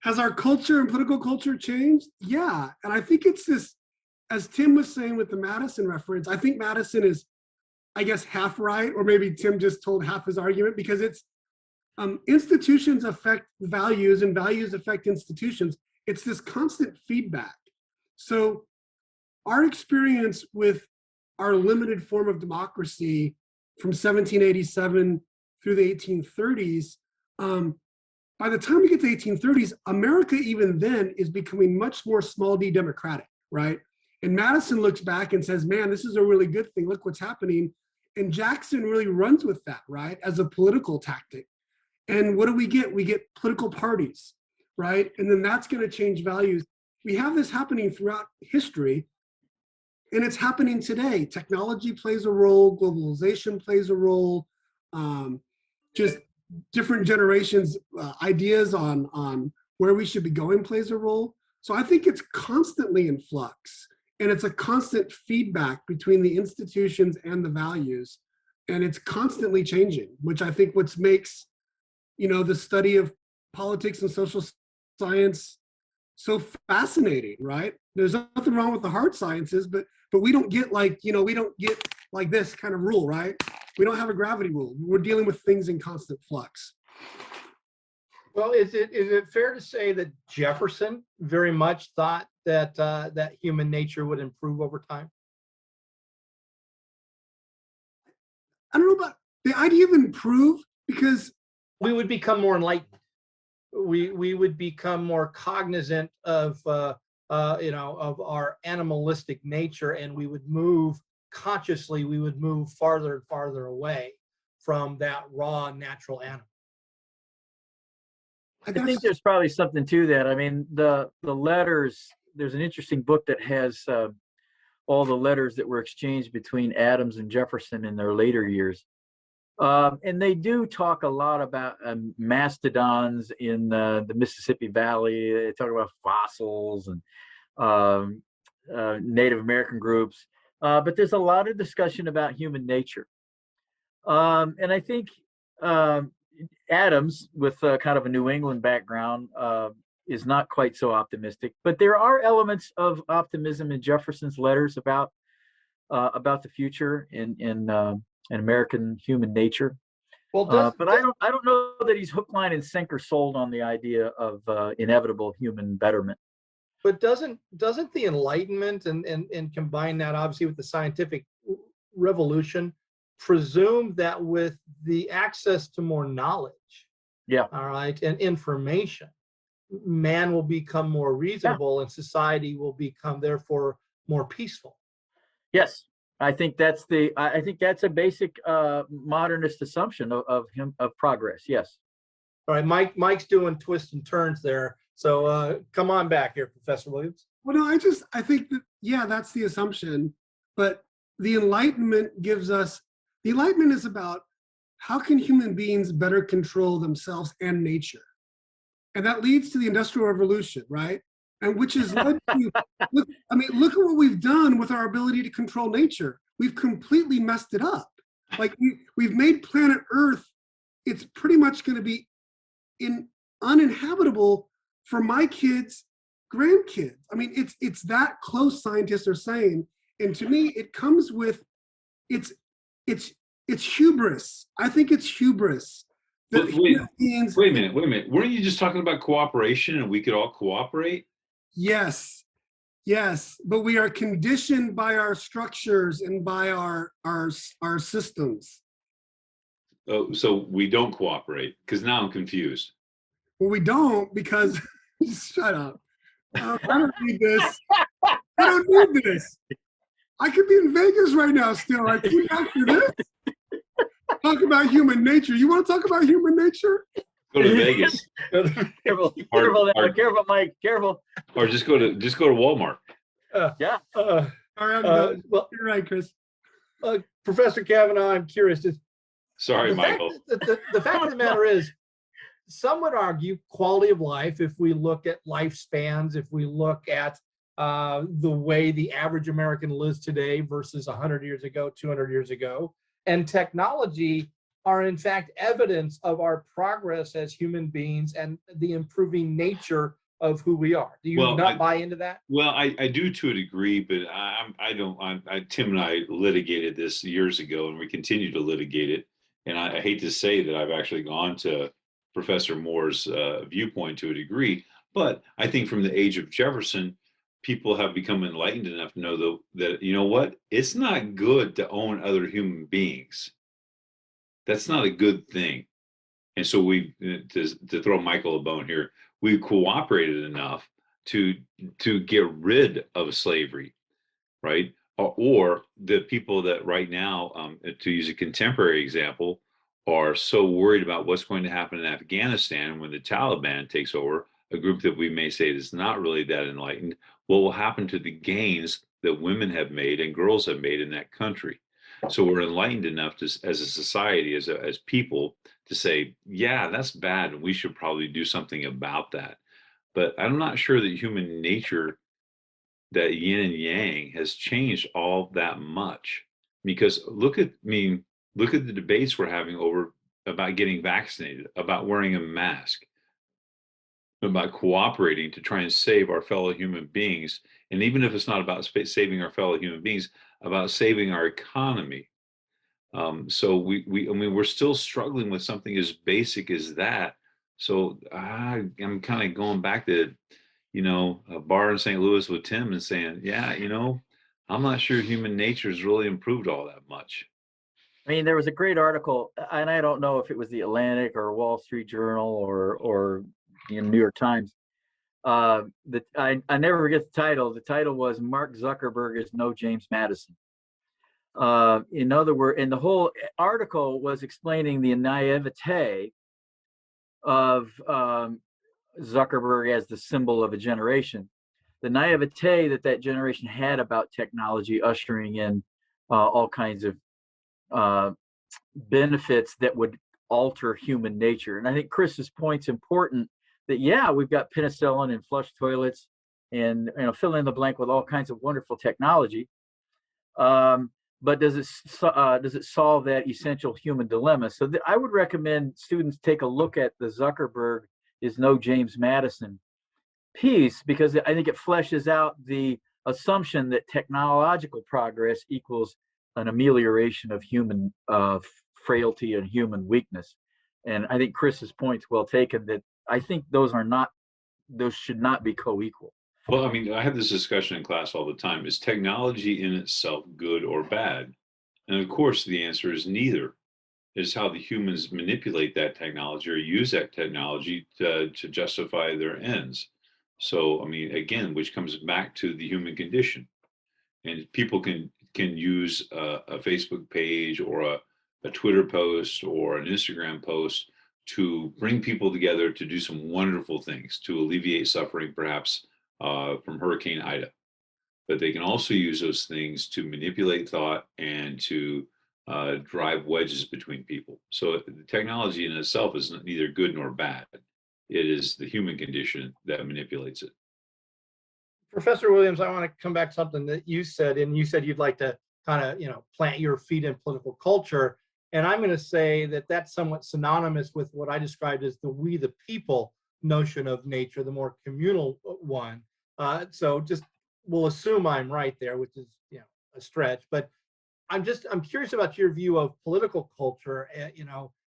has our culture and political culture changed? Yeah, and I think it's this, as Tim was saying with the Madison reference, I think Madison is I guess, half right, or maybe Tim just told half his argument, because it's institutions affect values and values affect institutions. It's this constant feedback. So our experience with our limited form of democracy from 1787 through the 1830s, by the time we get to the 1830s, America even then is becoming much more small d democratic, right? And Madison looks back and says, man, this is a really good thing. Look what's happening. And Jackson really runs with that, right, as a political tactic. And what do? We get political parties, right? And then that's going to change values. We have this happening throughout history, and it's happening today. Technology plays a role, globalization plays a role, just different generations' ideas on where we should be going plays a role. So I think it's constantly in flux, and it's a constant feedback between the institutions and the values, and it's constantly changing, which I think what makes, you know, the study of politics and social science so fascinating, right? There's nothing wrong with the hard sciences, but we don't get like, you know, we don't get like this kind of rule, right? We don't have a gravity rule. We're dealing with things in constant flux. Well, is it fair to say that Jefferson very much thought that that human nature would improve over time? I don't know about the idea of improve, because we would become more enlightened. We would become more cognizant of you know, of our animalistic nature, and we would move consciously. We would move farther and farther away from that raw natural animal. I think there's probably something to that. I mean, the letters. There's an interesting book that has all the letters that were exchanged between Adams and Jefferson in their later years. And they do talk a lot about mastodons in the Mississippi Valley. They talk about fossils and Native American groups. But there's a lot of discussion about human nature. And I think Adams, with kind of a New England background, is not quite so optimistic. But there are elements of optimism in Jefferson's letters about the future in American human nature. Well, but I don't know that he's hook, line, and sinker sold on the idea of inevitable human betterment. But doesn't the Enlightenment and combine that obviously with the scientific revolution presume that with the access to more knowledge, yeah, all right, and information, man will become more reasonable, and society will become therefore more peaceful? Yes. I think that's a basic modernist assumption of progress. Yes. All right, Mike's doing twists and turns there. So come on back here, Professor Williams. Well, no, I think that, yeah, that's the assumption. But the Enlightenment the Enlightenment is about how can human beings better control themselves and nature, and that leads to the Industrial Revolution, right? And which has led to, look at what we've done with our ability to control nature. We've completely messed it up. Like we've made planet Earth, it's pretty much going to be uninhabitable for my kids' grandkids. I mean, it's that close, scientists are saying. And to me, it comes with, it's hubris. I think it's hubris. Wait a minute. Weren't you just talking about cooperation and we could all cooperate? Yes, but we are conditioned by our structures and by our systems. Oh, so we don't cooperate, because now I'm confused. Well, we don't, because shut up. I don't need this. I don't need this. I could be in Vegas right now still. I came back for this. Talk about human nature. You want to talk about human nature? Go to Vegas. Careful, Mike. Careful. Or just go to Walmart. Yeah. All right. Well, you're right, Chris. Professor Kavanaugh, I'm curious. Sorry, Michael. The fact of the matter is, some would argue quality of life, if we look at lifespans, if we look at the way the average American lives today versus 100 years ago, 200 years ago, and technology are in fact evidence of our progress as human beings and the improving nature of who we are. Do you Well, not buy into that? Well, I do to a degree, but I don't. Tim and I litigated this years ago, and we continue to litigate it. And I hate to say that I've actually gone to Professor Moore's viewpoint to a degree, but I think from the age of Jefferson, people have become enlightened enough to know that you know what, it's not good to own other human beings. That's not a good thing. And so we, to throw Michael a bone here, we cooperated enough to get rid of slavery, right? Or the people that right now, to use a contemporary example, are so worried about what's going to happen in Afghanistan when the Taliban takes over, a group that we may say is not really that enlightened. What will happen to the gains that women have made and girls have made in that country? So we're enlightened enough to, as a society, as people, to say, yeah, that's bad, and we should probably do something about that. But I'm not sure that human nature, that yin and yang, has changed all that much. Because look at the debates we're having over about getting vaccinated, about wearing a mask, about cooperating to try and save our fellow human beings. And even if it's not about saving our fellow human beings, about saving our economy. So I mean, we're still struggling with something as basic as that. So I'm kind of going back to, a bar in St. Louis with Tim and saying, yeah, I'm not sure human nature has really improved all that much. I mean, there was a great article, and I don't know if it was the Atlantic or Wall Street Journal or New York Times. That I never forget the title. The title was "Mark Zuckerberg is no James Madison." In other words, and the whole article was explaining the naivete of Zuckerberg as the symbol of a generation, the naivete that generation had about technology ushering in all kinds of benefits that would alter human nature. And I think Chris's point's important, that yeah, we've got penicillin and flush toilets and fill in the blank with all kinds of wonderful technology. But does it solve that essential human dilemma? So I would recommend students take a look at the Zuckerberg is no James Madison piece, because I think it fleshes out the assumption that technological progress equals an amelioration of human frailty and human weakness. And I think Chris's point's well taken, that I think those should not be co-equal. Well, I mean, I have this discussion in class all the time. Is technology in itself good or bad? And of course, the answer is neither. It's how the humans manipulate that technology or use that technology to justify their ends. So, I mean, again, which comes back to the human condition. And people can use a Facebook page or a Twitter post or an Instagram post to bring people together to do some wonderful things, to alleviate suffering, perhaps from Hurricane Ida. But they can also use those things to manipulate thought and to drive wedges between people. So the technology in itself is neither good nor bad. It is the human condition that manipulates it. Professor Williams, I want to come back to something that you said, and you said you'd like to kind of, plant your feet in political culture. And I'm going to say that that's somewhat synonymous with what I described as the we the people notion of nature, the more communal one. So just we'll assume I'm right there, which is, a stretch, but I'm curious about your view of political culture,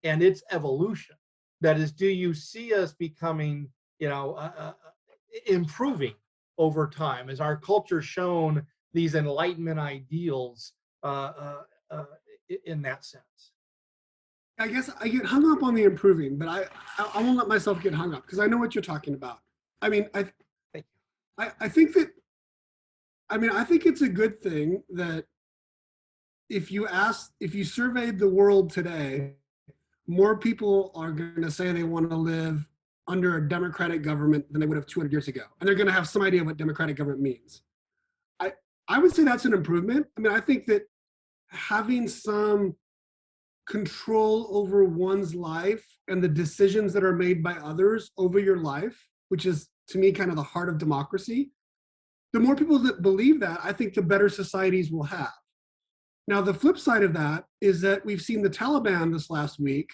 and its evolution. That is, do you see us becoming, improving over time? Has our culture shown these Enlightenment ideals in that sense? I guess I get hung up on the improving, but I won't let myself get hung up because I know what you're talking about. I mean, I think it's a good thing that if you surveyed the world today, more people are going to say they want to live under a democratic government than they would have 200 years ago. And they're going to have some idea what democratic government means. I would say that's an improvement. I mean, I think that having some control over one's life and the decisions that are made by others over your life, which is to me kind of the heart of democracy, the more people that believe that, I think the better societies will have. Now, the flip side of that is that we've seen the Taliban this last week,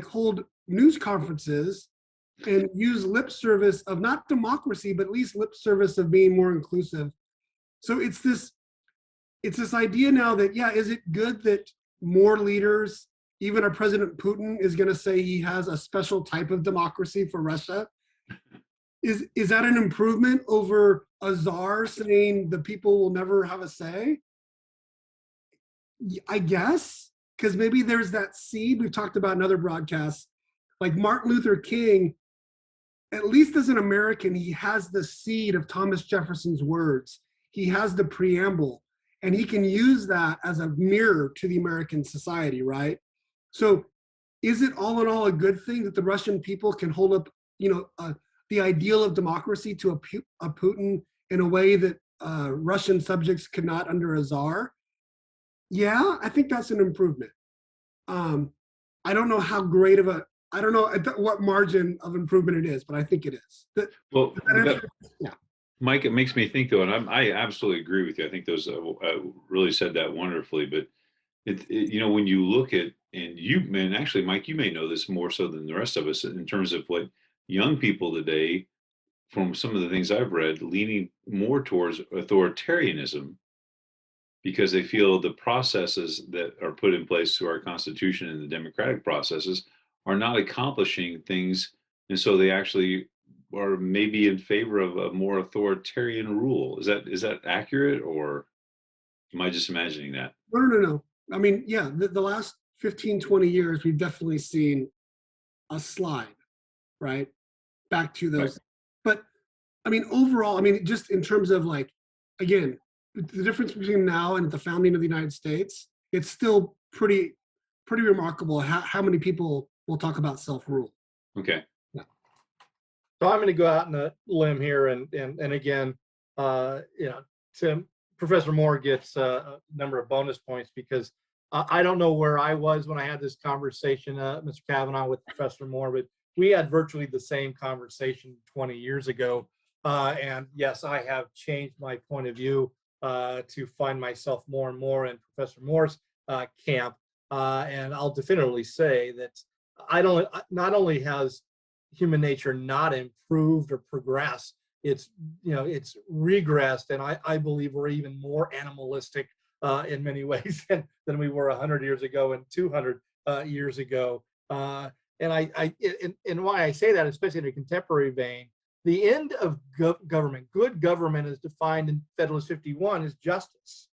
hold news conferences and use lip service of not democracy, but at least lip service of being more inclusive. So it's this idea now that, yeah, is it good that more leaders, even our President Putin, is going to say he has a special type of democracy for Russia? Is that an improvement over a czar saying the people will never have a say? I guess, because maybe there's that seed we've talked about in other broadcasts, like Martin Luther King. At least as an American, he has the seed of Thomas Jefferson's words. He has the preamble, and he can use that as a mirror to the American society, right? So is it all in all a good thing that the Russian people can hold up, the ideal of democracy to a Putin in a way that Russian subjects could not under a czar? Yeah, I think that's an improvement. I don't know how great of I don't know what margin of improvement it is, but I think it is. Yeah. Mike, it makes me think though, and I absolutely agree with you. I think those really said that wonderfully. But when you look at, and actually, Mike, you may know this more so than the rest of us in terms of what young people today, from some of the things I've read, leaning more towards authoritarianism because they feel the processes that are put in place through our Constitution and the democratic processes are not accomplishing things, and so they actually are maybe in favor of a more authoritarian rule. Is that accurate, or am I just imagining that? No. I mean, yeah, the last 15, 20 years, we've definitely seen a slide, right? Back to those. Right. But I mean, overall, I mean, just in terms of like, again, the difference between now and the founding of the United States, it's still pretty remarkable how many people will talk about self-rule. Okay. Yeah. So I'm going to go out on a limb here, and again, Tim, Professor Moore gets a number of bonus points because I don't know where I was when I had this conversation, Mr. Kavanaugh, with Professor Moore, but we had virtually the same conversation 20 years ago. And yes, I have changed my point of view to find myself more and more in Professor Moore's camp. And I'll definitively say that not only has human nature not improved or progressed, it's regressed, and I believe we're even more animalistic in many ways than we were 100 years ago and 200 years ago. And why I say that, especially in a contemporary vein, the end of government, good government, is defined in Federalist 51 as justice.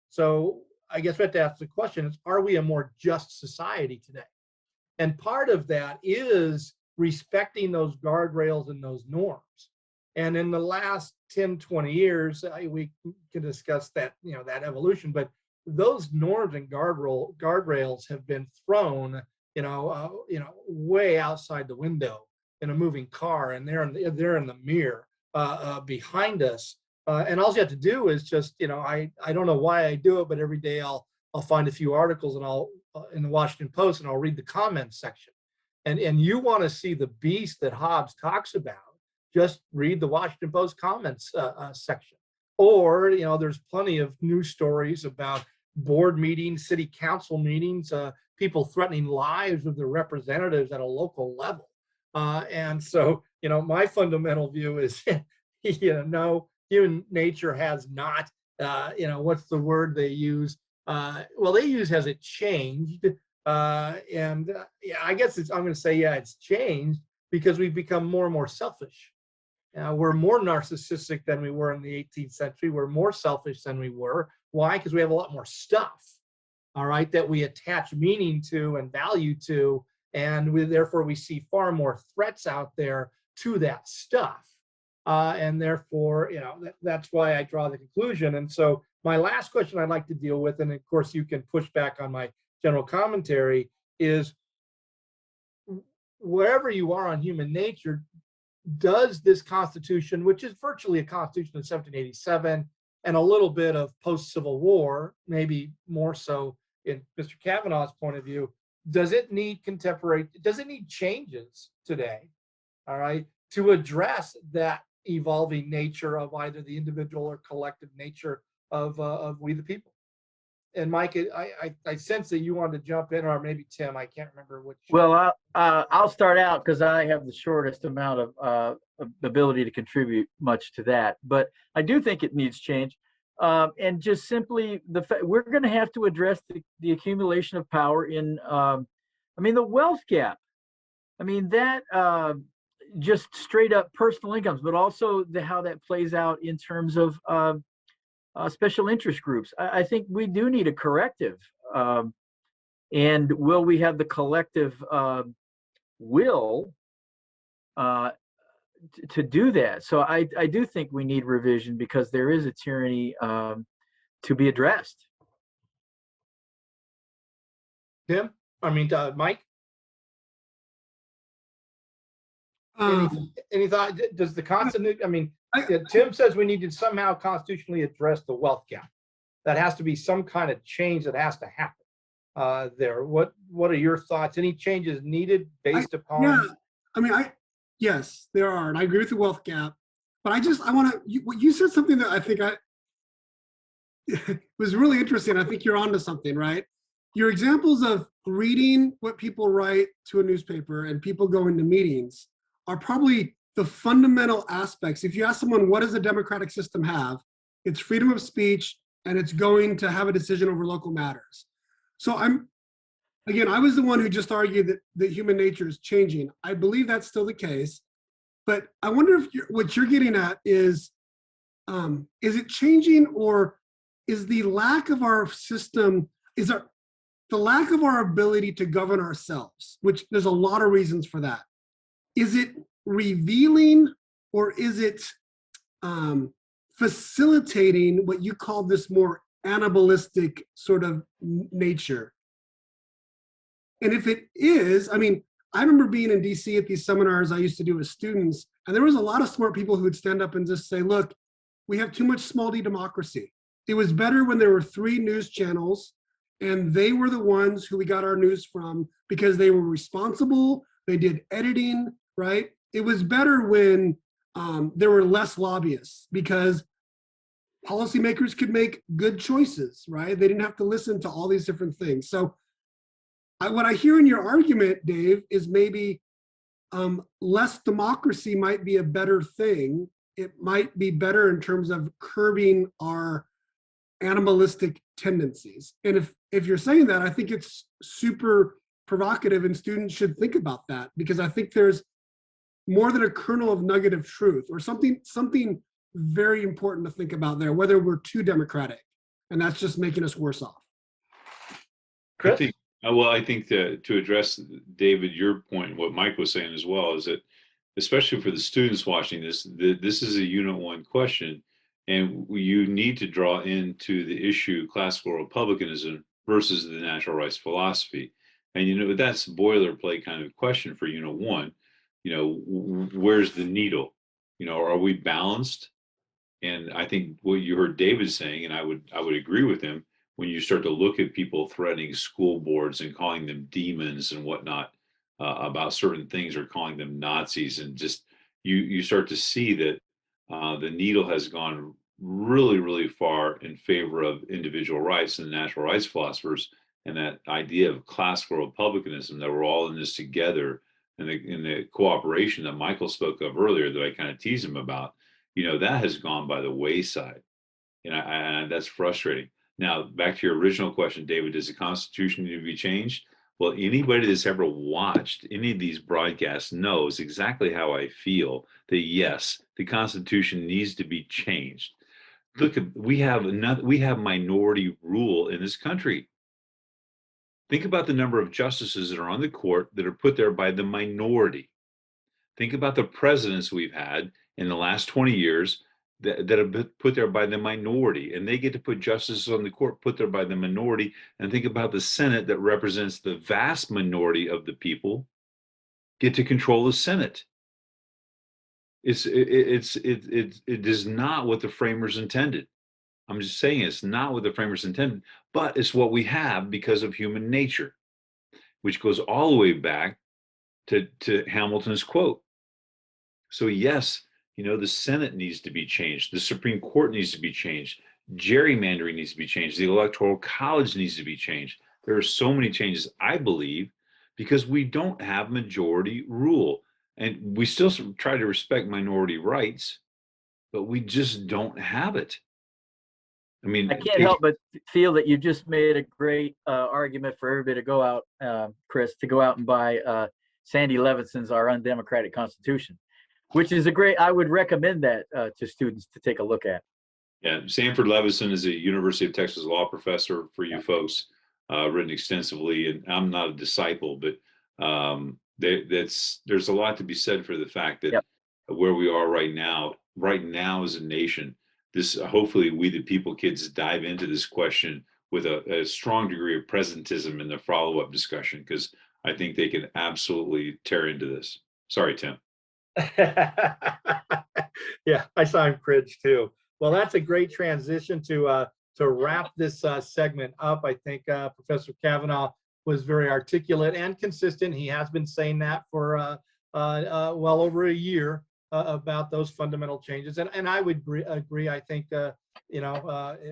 So I guess we have to ask the question: is, are we a more just society today? And part of that is respecting those guardrails and those norms. And in the last 10, 20 years, we can discuss that, that evolution, but those norms and guardrails have been thrown, way outside the window in a moving car, and they're in the mirror behind us. And all you have to do is just, I don't know why I do it, but every day I'll find a few articles and I'll in the Washington Post, and I'll read the comments section. And you want to see the beast that Hobbes talks about, just read the Washington Post comments section. Or, there's plenty of news stories about board meetings, city council meetings, people threatening lives of their representatives at a local level. And so, my fundamental view is, no, human nature has not, what's the word they use? They use has it changed? I guess I'm going to say, yeah, it's changed because we've become more and more selfish. We're more narcissistic than we were in the 18th century. We're more selfish than we were. Why? Because we have a lot more stuff, all right, that we attach meaning to and value to, and therefore we see far more threats out there to that stuff. And therefore, that's why I draw the conclusion. And so my last question I'd like to deal with, and of course you can push back on my general commentary, is wherever you are on human nature, does this Constitution, which is virtually a Constitution of 1787 and a little bit of post-Civil War, maybe more so in Mr. Kavanaugh's point of view, does it need changes today, all right, to address that evolving nature of either the individual or collective nature of we the people? and Mike, I sense that you wanted to jump in, or maybe Tim. I can't remember which. Well, I'll start out because I have the shortest amount of ability to contribute much to that. But I do think it needs change. And just simply we're going to have to address the accumulation of power in, I mean, the wealth gap. I mean, that just straight up personal incomes, but also how that plays out in terms of special interest groups. I think we do need a corrective. And will we have the collective will to do that? So I do think we need revision because there is a tyranny to be addressed. Tim, Mike. Any thought? Does the Constitution? I mean, Tim says we need to somehow constitutionally address the wealth gap. That has to be some kind of change that has to happen there. What are your thoughts? Any changes needed based upon? Yeah, I mean, yes, there are, and I agree with the wealth gap. But I want to. You said something that I think was really interesting. I think you're onto something, right? Your examples of reading what people write to a newspaper and people going to meetings are probably the fundamental aspects. If you ask someone, what does a democratic system have? It's freedom of speech, and it's going to have a decision over local matters. So I was the one who just argued that human nature is changing. I believe that's still the case, but I wonder if what you're getting at is it changing, or is the lack of our system, the lack of our ability to govern ourselves, which there's a lot of reasons for that. Is it revealing, or is it facilitating what you call this more animalistic sort of nature? And if it is, I mean, I remember being in DC at these seminars I used to do with students, and there was a lot of smart people who would stand up and just say, look, we have too much small d democracy. It was better when there were 3 news channels, and they were the ones who we got our news from because they were responsible, they did editing, right? It was better when there were less lobbyists because policymakers could make good choices, right? They didn't have to listen to all these different things. So what I hear in your argument, Dave, is maybe less democracy might be a better thing. It might be better in terms of curbing our animalistic tendencies. And if you're saying that, I think it's super provocative, and students should think about that, because I think there's more than a kernel of nugget of truth, or something very important to think about there, whether we're too democratic, and that's just making us worse off. Chris? I think to address, David, your point, what Mike was saying as well, is that especially for the students watching this, this is a Unit 1 question, and you need to draw into the issue classical republicanism versus the natural rights philosophy. And that's a boilerplate kind of question for Unit 1. Where's the needle? Are we balanced? And I think what you heard David saying, and I would agree with him, when you start to look at people threatening school boards and calling them demons and whatnot about certain things, or calling them Nazis, and just you start to see that the needle has gone really, really far in favor of individual rights and the natural rights philosophers, and that idea of classical republicanism, that we're all in this together, and in the cooperation that Michael spoke of earlier, that I kind of tease him about, that has gone by the wayside, and that's frustrating. Now, back to your original question, David, does the Constitution need to be changed? Well, anybody that's ever watched any of these broadcasts knows exactly how I feel, that yes, the Constitution needs to be changed. Look, we have minority rule in this country. Think about the number of justices that are on the court that are put there by the minority. Think about the presidents we've had in the last 20 years that have been put there by the minority, and they get to put justices on the court put there by the minority. And think about the Senate that represents the vast minority of the people get to control the Senate. It is not what the framers intended. I'm just saying it's not what the framers intended, but it's what we have because of human nature, which goes all the way back to Hamilton's quote. So yes, the Senate needs to be changed. The Supreme Court needs to be changed. Gerrymandering needs to be changed. The Electoral College needs to be changed. There are so many changes, I believe, because we don't have majority rule. And we still try to respect minority rights, but we just don't have it. I mean, I can't help but feel that you just made a great argument for everybody to go out, Chris, to go out and buy Sandy Levinson's Our Undemocratic Constitution, which is a great, I would recommend that to students to take a look at. Yeah, Sanford Levison is a University of Texas law professor for you folks, written extensively, and I'm not a disciple, but there's a lot to be said for the fact that where we are right now as a nation, this hopefully we the people kids dive into this question with a strong degree of presentism in the follow-up discussion, because I think they can absolutely tear into this. Sorry, Tim. Yeah, I saw him cringe too. Well, that's a great transition to wrap this segment up. I think Professor Kavanaugh was very articulate and consistent. He has been saying that for well over a year about those fundamental changes, and I would agree. I think at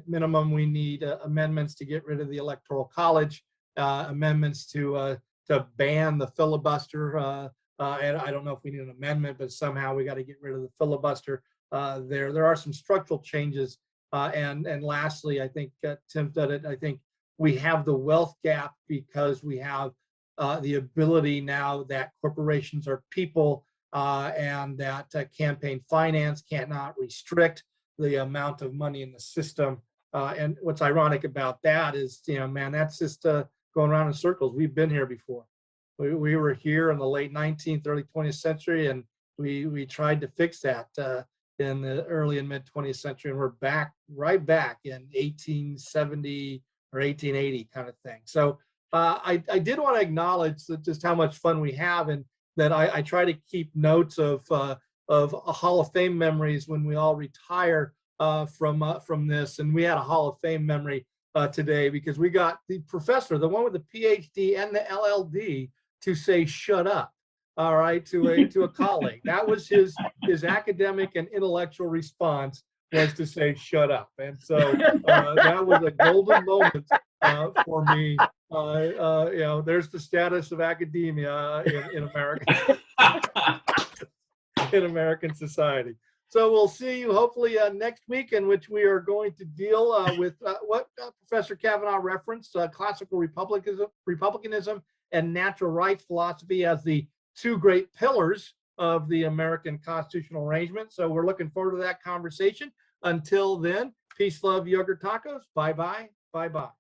minimum we need amendments to get rid of the Electoral College, amendments to ban the filibuster. And I don't know if we need an amendment, but somehow we got to get rid of the filibuster. There are some structural changes, and lastly, I think Tim said it. I think we have the wealth gap because we have the ability now that corporations are people, and that campaign finance cannot restrict the amount of money in the system. And what's ironic about that is, man, that's just going around in circles. We've been here before. We were here in the late 19th, early 20th century, and we tried to fix that in the early and mid 20th century, and we're right back in 1870 or 1880 kind of thing. So I did want to acknowledge just how much fun we have, and that I try to keep notes of Hall of Fame memories when we all retire from this. And we had a Hall of Fame memory today because we got the professor, the one with the PhD and the LLD, to say "shut up," all right, to a colleague. That was his academic and intellectual response, was to say "shut up," and so that was a golden moment for me. There's the status of academia in America, in American society. So we'll see you hopefully next week, in which we are going to deal with what Professor Kavanaugh referenced, classical republicanism and natural rights philosophy as the two great pillars of the American constitutional arrangement. So we're looking forward to that conversation. Until then, peace, love, yogurt tacos. Bye-bye. Bye-bye.